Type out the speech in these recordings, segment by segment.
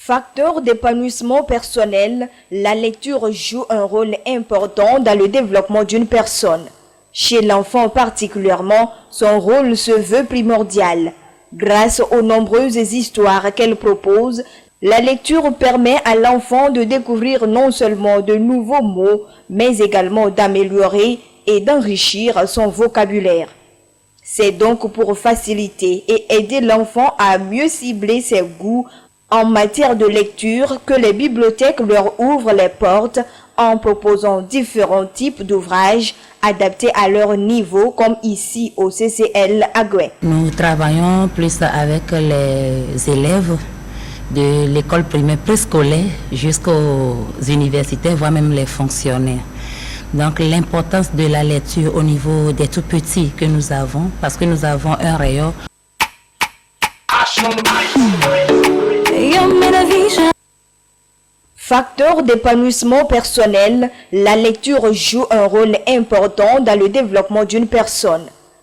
Facteur d'épanouissement personnel, la lecture joue un rôle important dans le développement d'une personne. Chez l'enfant particulièrement, son rôle se veut primordial. Grâce aux nombreuses histoires qu'elle propose, la lecture permet à l'enfant de découvrir non seulement de nouveaux mots, mais également d'améliorer et d'enrichir son vocabulaire. C'est donc pour faciliter et aider l'enfant à mieux cibler ses goûts en matière de lecture que les bibliothèques leur ouvrent les portes en proposant différents types d'ouvrages adaptés à leur niveau, comme ici au CCL Agoué. Nous travaillons plus avec les élèves de l'école primaire préscolaire jusqu'aux universités, voire même les fonctionnaires. Donc l'importance de la lecture au niveau des tout petits que nous avons, parce que nous avons un rayon. Facteur d'épanouissement personnel, la lecture joue un rôle important dans le développement d'une personne.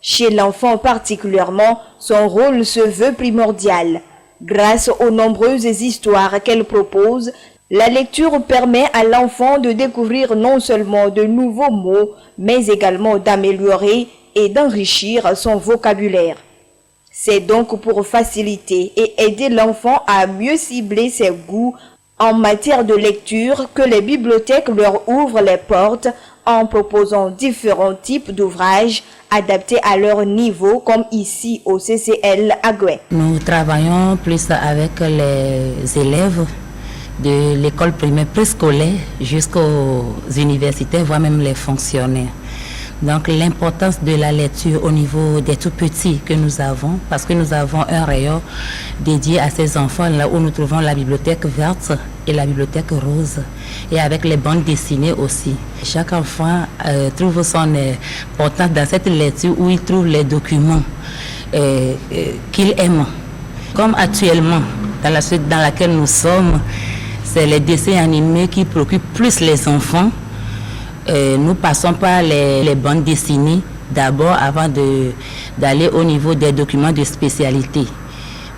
Chez l'enfant particulièrement, son rôle se veut primordial. Grâce aux nombreuses histoires qu'elle propose, la lecture permet à l'enfant de découvrir non seulement de nouveaux mots, mais également d'améliorer et d'enrichir son vocabulaire. C'est donc pour faciliter et aider l'enfant à mieux cibler ses goûts en matière de lecture que les bibliothèques leur ouvrent les portes en proposant différents types d'ouvrages adaptés à leur niveau, comme ici au CCL Agoué. Nous travaillons plus avec les élèves de l'école primaire préscolaire jusqu'aux universités, voire même les fonctionnaires. Donc l'importance de la lecture au niveau des tout petits que nous avons, parce que nous avons un rayon dédié à ces enfants, là où nous trouvons la bibliothèque verte et la bibliothèque rose, et avec les bandes dessinées aussi. Chaque enfant trouve son importance dans cette lecture où il trouve les documents qu'il aime. Comme actuellement, dans la suite dans laquelle nous sommes, c'est les dessins animés qui préoccupent plus les enfants. Nous passons par les bandes dessinées d'abord avant d'aller au niveau des documents de spécialité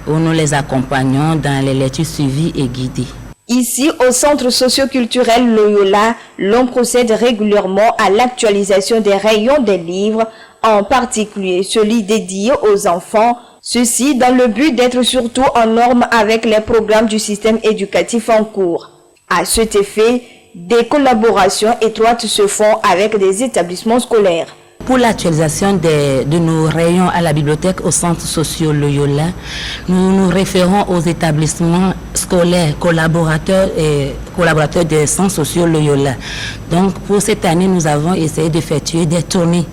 où nous les accompagnons dans les lectures suivies et guidées. Ici, au Centre socioculturel Loyola, l'on procède régulièrement à l'actualisation des rayons des livres, en particulier celui dédié aux enfants, ceci dans le but d'être surtout en norme avec les programmes du système éducatif en cours. À cet effet, des collaborations étroites se font avec des établissements scolaires. Pour l'actualisation de nos rayons à la bibliothèque au Centre social Loyola, nous nous référons aux établissements scolaires collaborateurs des centres sociaux Loyola. Donc pour cette année, nous avons essayé d'effectuer des tournées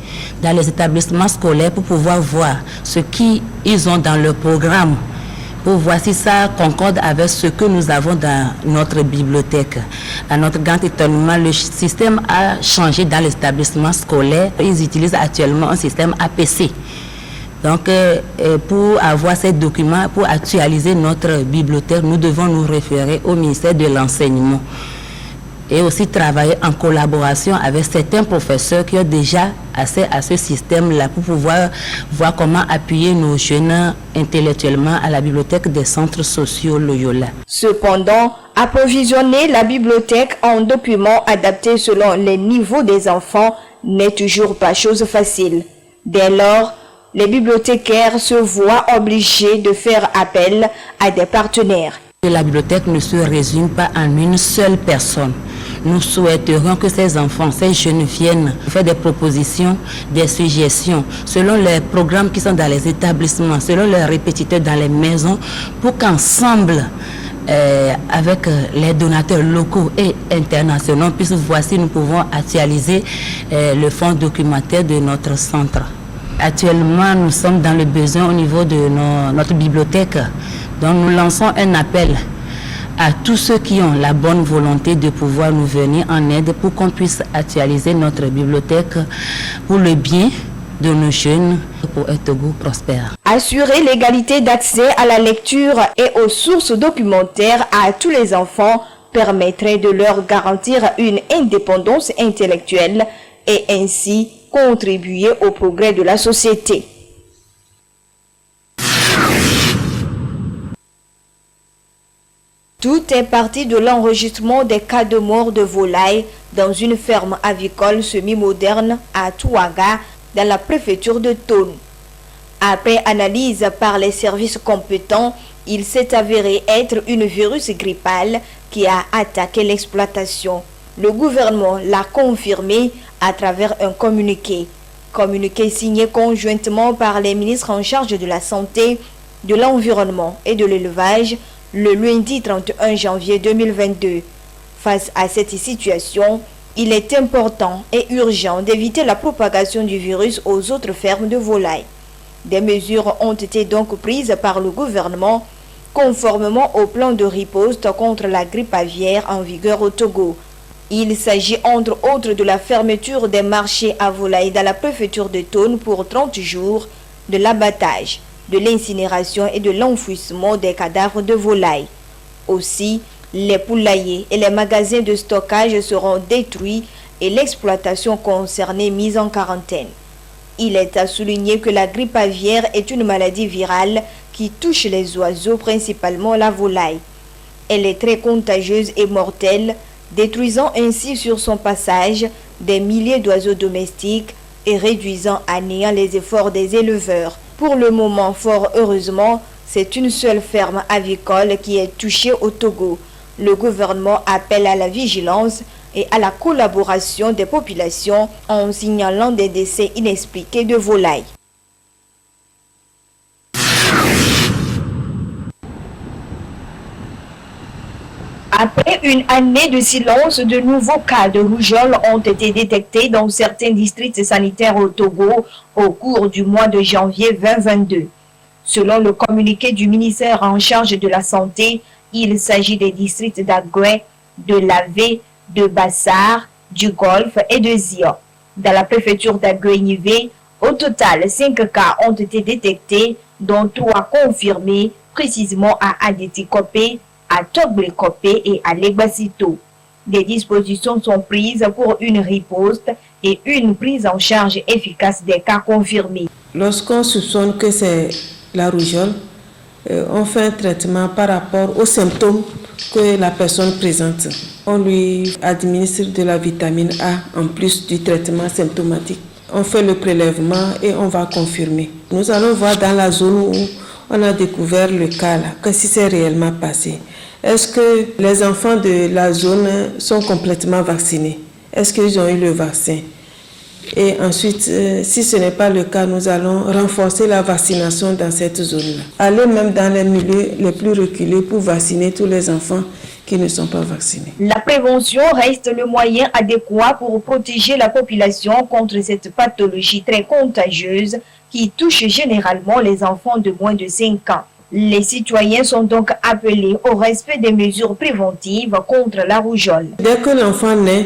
dans les établissements scolaires pour pouvoir voir ce qu'ils ont dans leur programme, pour voir si ça concorde avec ce que nous avons dans notre bibliothèque. À notre grand étonnement, le système a changé dans l'établissement scolaire. Ils utilisent actuellement un système APC. Donc, pour avoir ces documents, pour actualiser notre bibliothèque, nous devons nous référer au ministère de l'Enseignement et aussi travailler en collaboration avec certains professeurs qui ont déjà accès à ce système-là pour pouvoir voir comment appuyer nos jeunes intellectuellement à la bibliothèque des centres sociaux Loyola. Cependant, approvisionner la bibliothèque en documents adaptés selon les niveaux des enfants n'est toujours pas chose facile. Dès lors, les bibliothécaires se voient obligés de faire appel à des partenaires. La bibliothèque ne se résume pas en une seule personne. Nous souhaiterions que ces enfants, ces jeunes viennent faire des propositions, des suggestions, selon les programmes qui sont dans les établissements, selon les répétiteurs dans les maisons, pour qu'ensemble, avec les donateurs locaux et internationaux, puissions voir si nous pouvons actualiser le fonds documentaire de notre centre. Actuellement, nous sommes dans le besoin au niveau de notre bibliothèque. Donc nous lançons un appel à tous ceux qui ont la bonne volonté de pouvoir nous venir en aide pour qu'on puisse actualiser notre bibliothèque pour le bien de nos jeunes, pour un Togo prospère. Assurer l'égalité d'accès à la lecture et aux sources documentaires à tous les enfants permettrait de leur garantir une indépendance intellectuelle et ainsi contribuer au progrès de la société. Tout est parti de l'enregistrement des cas de mort de volailles dans une ferme avicole semi-moderne à Touaga, dans la préfecture de Tone. Après analyse par les services compétents, il s'est avéré être une virus grippale qui a attaqué l'exploitation. Le gouvernement l'a confirmé à travers un communiqué. Communiqué signé conjointement par les ministres en charge de la santé, de l'environnement et de l'élevage le lundi 31 janvier 2022. Face à cette situation, il est important et urgent d'éviter la propagation du virus aux autres fermes de volailles. Des mesures ont été donc prises par le gouvernement conformément au plan de riposte contre la grippe aviaire en vigueur au Togo. Il s'agit entre autres de la fermeture des marchés à volailles dans la préfecture de Tone pour 30 jours, de l'abattage, de l'incinération et de l'enfouissement des cadavres de volailles. Aussi, les poulaillers et les magasins de stockage seront détruits et l'exploitation concernée mise en quarantaine. Il est à souligner que la grippe aviaire est une maladie virale qui touche les oiseaux, principalement la volaille. Elle est très contagieuse et mortelle, détruisant ainsi sur son passage des milliers d'oiseaux domestiques et réduisant à néant les efforts des éleveurs. Pour le moment, fort heureusement, c'est une seule ferme avicole qui est touchée au Togo. Le gouvernement appelle à la vigilance et à la collaboration des populations en signalant des décès inexpliqués de volailles. Après une année de silence, de nouveaux cas de rougeole ont été détectés dans certains districts sanitaires au Togo au cours du mois de janvier 2022. Selon le communiqué du ministère en charge de la Santé, il s'agit des districts d'Agoué, de Lavé, de Bassar, du Golfe et de Zio. Dans la préfecture d'Agoué-Nivé, au total, 5 cas ont été détectés, dont 3 confirmés, précisément à Adéti-Kopé, à Togblé-Kopé et à Legbasito. Des dispositions sont prises pour une riposte et une prise en charge efficace des cas confirmés. Lorsqu'on soupçonne que c'est la rougeole, on fait un traitement par rapport aux symptômes que la personne présente. On lui administre de la vitamine A en plus du traitement symptomatique. On fait le prélèvement et on va confirmer. Nous allons voir dans la zone où on a découvert le cas là, que si c'est réellement passé. Est-ce que les enfants de la zone sont complètement vaccinés? Est-ce qu'ils ont eu le vaccin? Et ensuite, si ce n'est pas le cas, nous allons renforcer la vaccination dans cette zone-là. Aller même dans les milieux les plus reculés pour vacciner tous les enfants qui ne sont pas vaccinés. La prévention reste le moyen adéquat pour protéger la population contre cette pathologie très contagieuse qui touche généralement les enfants de moins de 5 ans. Les citoyens sont donc appelés au respect des mesures préventives contre la rougeole. Dès que l'enfant naît,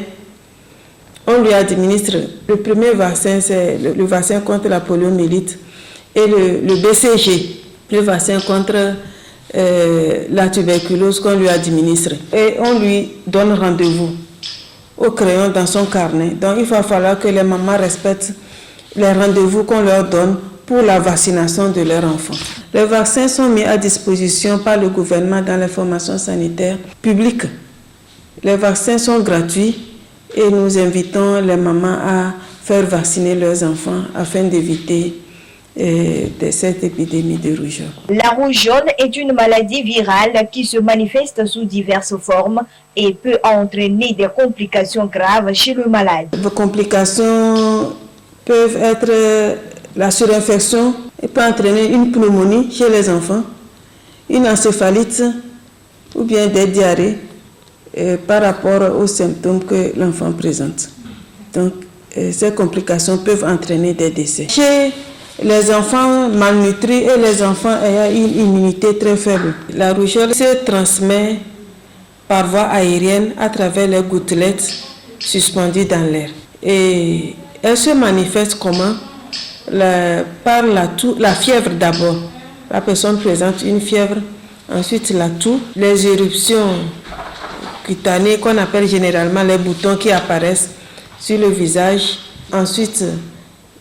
on lui administre le premier vaccin, c'est le vaccin contre la poliomyélite et le BCG, le vaccin contre la tuberculose qu'on lui administre. Et on lui donne rendez-vous au crayon dans son carnet. Donc il va falloir que les mamans respectent les rendez-vous qu'on leur donne pour la vaccination de leurs enfants. Les vaccins sont mis à disposition par le gouvernement dans les formations sanitaires publiques. Les vaccins sont gratuits et nous invitons les mamans à faire vacciner leurs enfants afin d'éviter cette épidémie de rougeole. La rougeole est une maladie virale qui se manifeste sous diverses formes et peut entraîner des complications graves chez le malade. Les complications peuvent être la surinfection, elle peut entraîner une pneumonie chez les enfants, une encéphalite ou bien des diarrhées par rapport aux symptômes que l'enfant présente. Donc, ces complications peuvent entraîner des décès. Chez les enfants malnutris et les enfants ayant une immunité très faible, la rougeole se transmet par voie aérienne à travers les gouttelettes suspendues dans l'air. Et elle se manifeste comment? Par la fièvre d'abord. La personne présente une fièvre, ensuite la toux, les éruptions cutanées qu'on appelle généralement les boutons qui apparaissent sur le visage. Ensuite,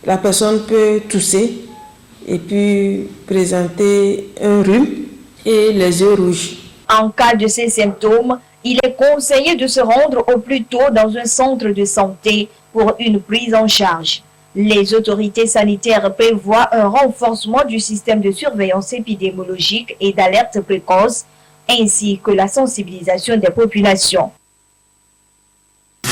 la personne peut tousser et puis présenter un rhume et les yeux rouges. En cas de ces symptômes, il est conseillé de se rendre au plus tôt dans un centre de santé pour une prise en charge. Les autorités sanitaires prévoient un renforcement du système de surveillance épidémiologique et d'alerte précoce, ainsi que la sensibilisation des populations. Une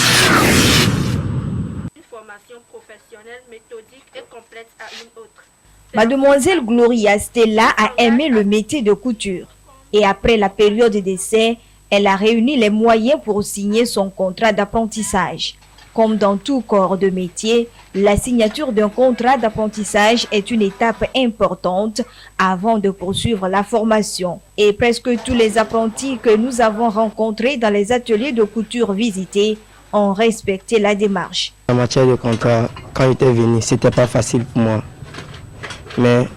formation professionnelle, méthodique et complète à une autre. Mademoiselle Gloria Stella a aimé le métier de couture et après la période d'essai, elle a réuni les moyens pour signer son contrat d'apprentissage. Comme dans tout corps de métier, la signature d'un contrat d'apprentissage est une étape importante avant de poursuivre la formation. Et presque tous les apprentis que nous avons rencontrés dans les ateliers de couture visités ont respecté la démarche. En matière de contrat, quand j'étais venu, c'était pas facile pour moi. Mais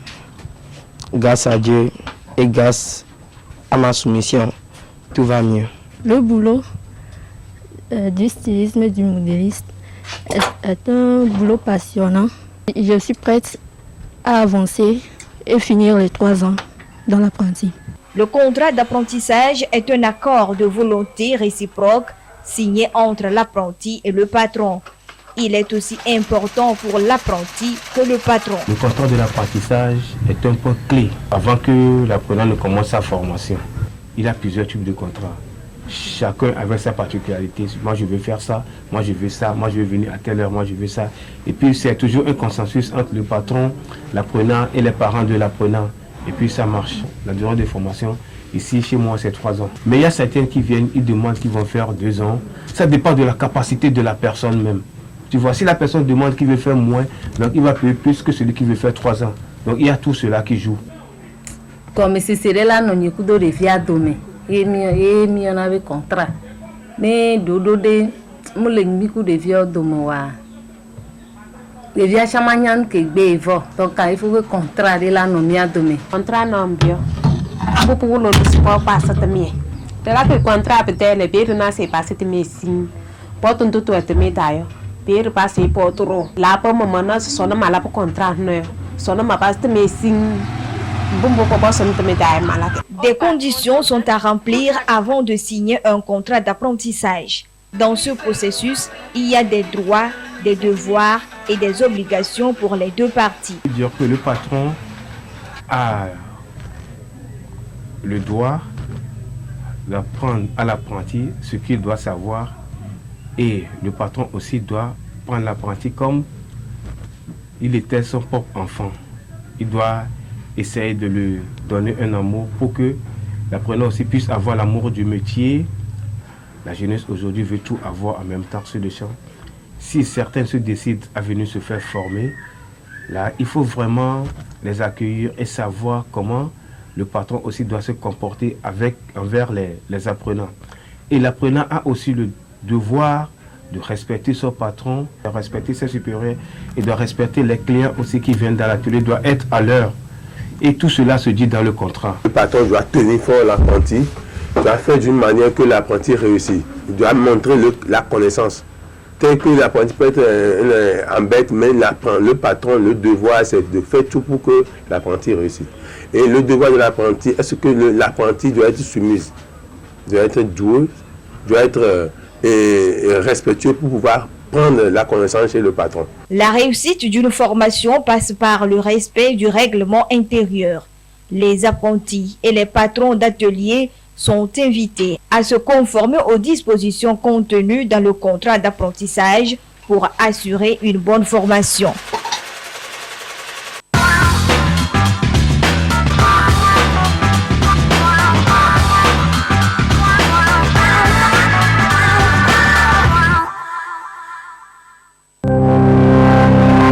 grâce à Dieu et grâce à ma soumission, tout va mieux. Le boulot du stylisme et du modéliste est un boulot passionnant. Je suis prête à avancer et finir les 3 ans dans l'apprenti. Le contrat d'apprentissage est un accord de volonté réciproque signé entre l'apprenti et le patron. Il est aussi important pour l'apprenti que le patron. Le contrat de l'apprentissage est un point clé avant que l'apprenant ne commence sa formation. Il y a plusieurs types de contrats. Chacun avec sa particularité. Moi je veux faire ça, moi je veux ça, moi je veux venir à telle heure, moi je veux ça. Et puis c'est toujours un consensus entre le patron, l'apprenant et les parents de l'apprenant. Et puis ça marche. La durée de formation, ici chez moi c'est 3 ans. Mais il y a certains qui viennent, ils demandent qu'ils vont faire 2 ans. Ça dépend de la capacité de la personne même. Tu vois, si la personne demande qu'il veut faire moins, donc il va payer plus que celui qui veut faire 3 ans. Donc il y a tout cela qui joue. Comme si c'était là, non, il y a des filles à dommer. Et on avait contrat. Mais dodo de moulin miku de vieux domoa. Les vieux chamanyan qui bévo. Donc il faut que contrat de la non mia domé. Contrat non bio. Pour le sport passe à mieux. De là que contrat peut-être les biens n'a c'est pas cette médecine. Pas tout tout est médaille. Biens passer pour trop. Là pour moment là ce sont mal pour contrat non. Son ma passe de médecine. Des conditions sont à remplir avant de signer un contrat d'apprentissage. Dans ce processus, il y a des droits, des devoirs et des obligations pour les deux parties. Dire que le patron a le droit d'apprendre à l'apprenti ce qu'il doit savoir et le patron aussi doit prendre l'apprenti comme il était son propre enfant. Il doit essayer de lui donner un amour pour que l'apprenant aussi puisse avoir l'amour du métier. La jeunesse aujourd'hui veut tout avoir en même temps sur le champ. Si certains se décident à venir se faire former, là, il faut vraiment les accueillir et savoir comment le patron aussi doit se comporter envers les apprenants. Et l'apprenant a aussi le devoir de respecter son patron, de respecter ses supérieurs et de respecter les clients aussi qui viennent dans l'atelier, doit être à l'heure. Et tout cela se dit dans le contrat. Le patron doit tenir fort l'apprenti, doit faire d'une manière que l'apprenti réussit. Il doit montrer la connaissance. Tel que l'apprenti peut être en bête, mais le patron, le devoir, c'est de faire tout pour que l'apprenti réussisse. Et le devoir de l'apprenti, est-ce que l'apprenti doit être soumis, doit être doué, doit être respectueux pour pouvoir prendre la connaissance chez le patron. La réussite d'une formation passe par le respect du règlement intérieur. Les apprentis et les patrons d'ateliers sont invités à se conformer aux dispositions contenues dans le contrat d'apprentissage pour assurer une bonne formation.